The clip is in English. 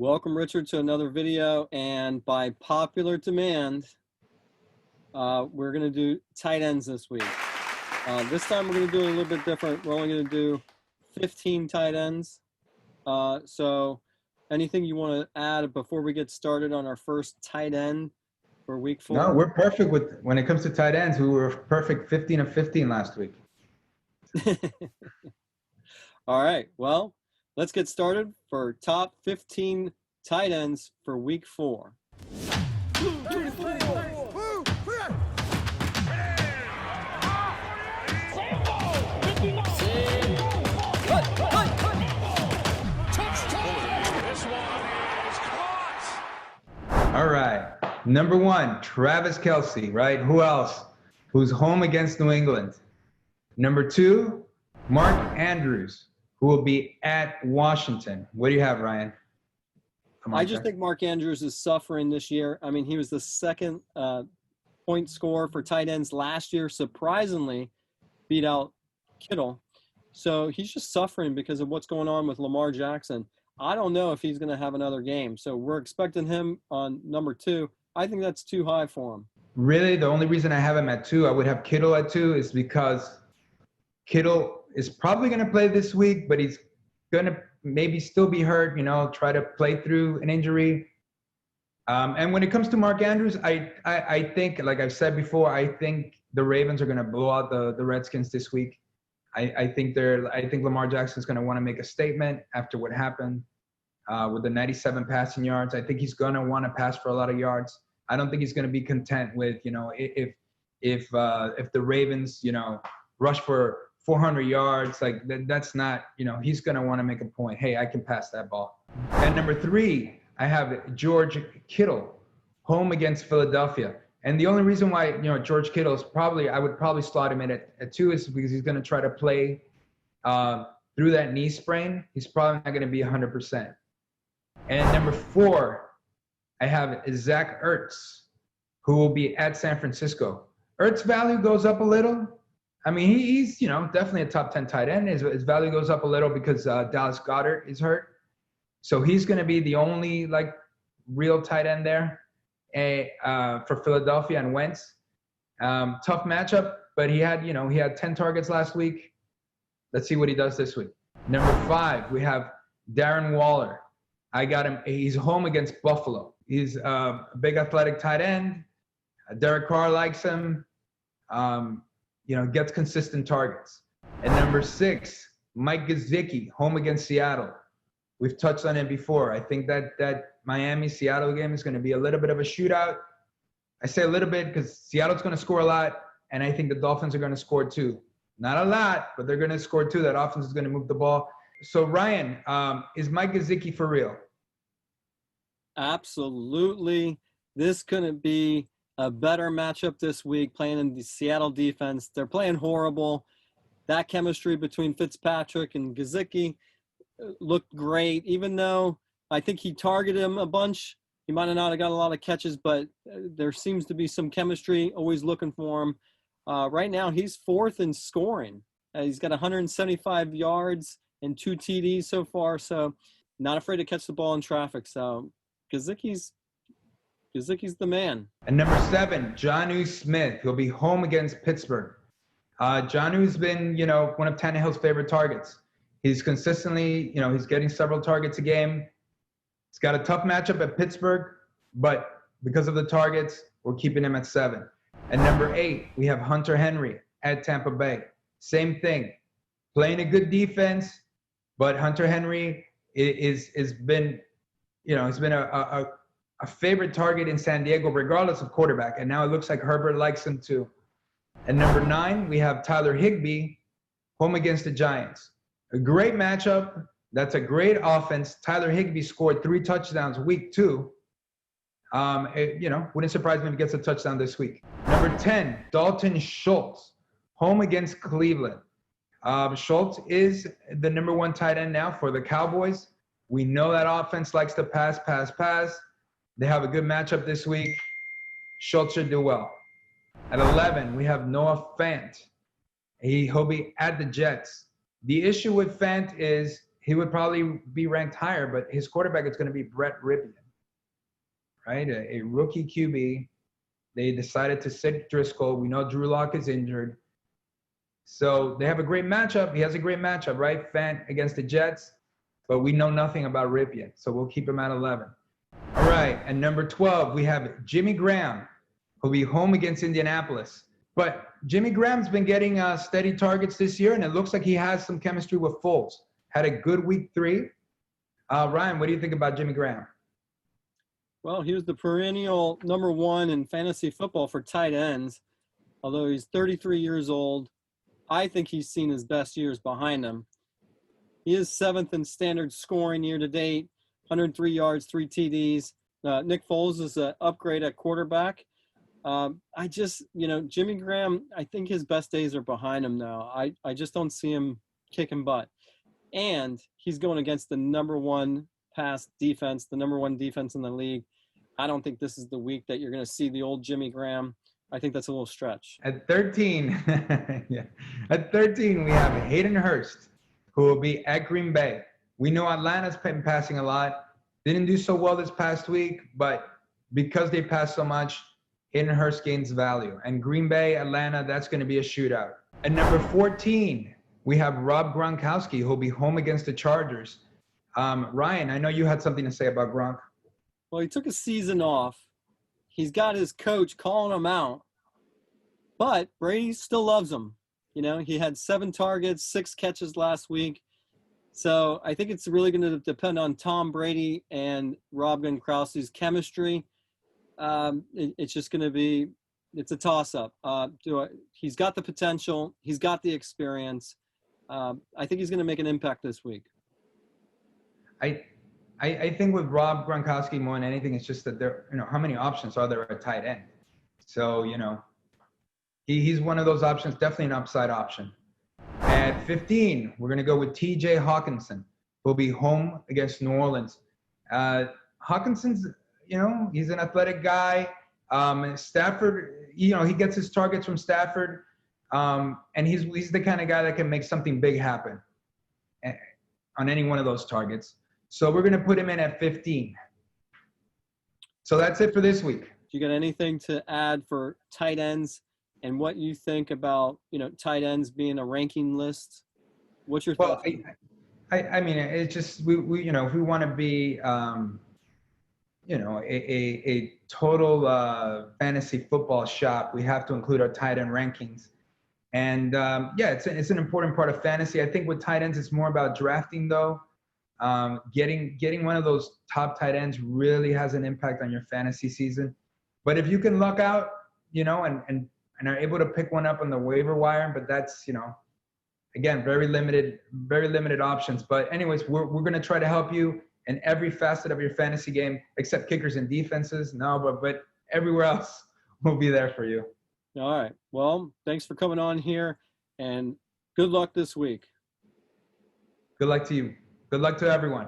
Welcome, Richard, to another video. And by popular demand, we're going to do tight ends this week. This time we're going to do it a little bit different. We're only going to do 15 tight ends. So anything you want to add before we get started on our first tight end for week 4? No, we're perfect when it comes to tight ends. We were perfect 15 of 15 last week. All right. Well, let's get started for top 15 tight ends for week 4. All right. Number 1, Travis Kelce, right? Who else? Who's home against New England. Number 2, Mark Andrews, who will be at Washington. What do you have, Ryan? Come on, I just think Mark Andrews is suffering this year. I mean, he was the second point scorer for tight ends last year. Surprisingly, beat out Kittle. So he's just suffering because of what's going on with Lamar Jackson. I don't know if he's going to have another game. So we're expecting him on number 2. I think that's too high for him. Really, the only reason I have him at 2, I would have Kittle at 2, is because Kittle is probably going to play this week, but he's going to maybe still be hurt, try to play through an injury. And when it comes to Mark Andrews, I think, like I've said before, I think the Ravens are going to blow out the Redskins this week. I think Lamar Jackson's going to want to make a statement after what happened with the 97 passing yards. I think he's going to want to pass for a lot of yards. I don't think he's going to be content with, if the Ravens, rush for 400 yards, like that's not, he's going to want to make a point. Hey, I can pass that ball. And number 3, I have George Kittle, home against Philadelphia. And the only reason why, George Kittle is I would probably slot him in at 2 is because he's going to try to play through that knee sprain. He's probably not going to be 100%. And number 4, I have Zach Ertz, who will be at San Francisco. Ertz value goes up a little. I mean, he's, definitely a top 10 tight end. His value goes up a little because Dallas Goedert is hurt. So he's going to be the only, real tight end there for Philadelphia and Wentz. Tough matchup, but he had 10 targets last week. Let's see what he does this week. Number 5, we have Darren Waller. I got him. He's home against Buffalo. He's a big athletic tight end. Derek Carr likes him. Gets consistent targets. And number 6, Mike Gesicki, home against Seattle. We've touched on it before. I think that Miami-Seattle game is going to be a little bit of a shootout. I say a little bit because Seattle's going to score a lot, and I think the Dolphins are going to score too. Not a lot, but they're going to score too. That offense is going to move the ball. So, Ryan, is Mike Gesicki for real? Absolutely. This couldn't be a better matchup this week playing in the Seattle defense. They're playing horrible. That chemistry between Fitzpatrick and Gesicki looked great, even though I think he targeted him a bunch. He might have not got a lot of catches, but there seems to be some chemistry, always looking for him. Right now, he's 4th in scoring. He's got 175 yards and 2 TDs so far, so not afraid to catch the ball in traffic. So Gesicki's the man. And number 7, Jonnu Smith. He'll be home against Pittsburgh. Jonnu's been, one of Tannehill's favorite targets. He's consistently, he's getting several targets a game. He's got a tough matchup at Pittsburgh, but because of the targets, we're keeping him at 7. And number 8, we have Hunter Henry at Tampa Bay. Same thing, playing a good defense, but Hunter Henry has been, he's been a favorite target in San Diego, regardless of quarterback. And now it looks like Herbert likes him too. And number 9, we have Tyler Higbee, home against the Giants. A great matchup. That's a great offense. Tyler Higbee scored 3 touchdowns week 2. Wouldn't surprise me if he gets a touchdown this week. Number 10, Dalton Schultz, home against Cleveland. Schultz is the number 1 tight end now for the Cowboys. We know that offense likes to pass. They have a good matchup this week. Schultz should do well. At 11, we have Fant. He'll be at the Jets. The issue with Fant is he would probably be ranked higher, but his quarterback is going to be Brett Rypien, right? A rookie QB. They decided to sit Driscoll. We know Drew Lock is injured. So they have a great matchup. He has a great matchup, right? Fant against the Jets. But we know nothing about Rypien, so we'll keep him at 11. All right, and number 12, we have Jimmy Graham, who'll be home against Indianapolis. But Jimmy Graham's been getting steady targets this year, and it looks like he has some chemistry with Foles. Had a good week 3. Ryan, what do you think about Jimmy Graham? Well, he was the perennial number 1 in fantasy football for tight ends. Although he's 33 years old, I think he's seen his best years behind him. He is 7th in standard scoring year to date, 103 yards, 3 TDs. Nick Foles is an upgrade at quarterback. Jimmy Graham, I think his best days are behind him now. I just don't see him kicking butt. And he's going against the number 1 pass defense, the number 1 defense in the league. I don't think this is the week that you're going to see the old Jimmy Graham. I think that's a little stretch. At 13, At 13, we have Hayden Hurst, who will be at Green Bay. We know Atlanta's been passing a lot. Didn't do so well this past week, but because they passed so much, Hayden Hurst gains value. And Green Bay, Atlanta, that's going to be a shootout. At number 14, we have Rob Gronkowski, who'll be home against the Chargers. Ryan, I know you had something to say about Gronk. Well, he took a season off. He's got his coach calling him out. But Brady still loves him. You know, he had 7 targets, 6 catches last week. So I think it's really going to depend on Tom Brady and Rob Gronkowski's chemistry. It's just going to be – it's a toss-up. He's got the potential. He's got the experience. I think he's going to make an impact this week. I think with Rob Gronkowski more than anything, it's just that there, how many options are there at tight end? So, he's one of those options, definitely an upside option. At 15, we're going to go with TJ Hockenson, who'll be home against New Orleans. Hawkinson's, he's an athletic guy. Stafford, he gets his targets from Stafford. And he's the kind of guy that can make something big happen on any one of those targets. So we're going to put him in at 15. So that's it for this week. Do you got anything to add for tight ends and what you think about, tight ends being a ranking list? What's your thoughts? Well, I mean, it's just, we if we want to be, a total fantasy football shop, we have to include our tight end rankings. And it's an important part of fantasy. I think with tight ends, it's more about drafting though. Getting one of those top tight ends really has an impact on your fantasy season. But if you can luck out, and are able to pick one up on the waiver wire, but that's, again, very limited options. But anyways, we're going to try to help you in every facet of your fantasy game, except kickers and defenses. No, but everywhere else we'll be there for you. All right. Well, thanks for coming on here, and good luck this week. Good luck to you. Good luck to everyone.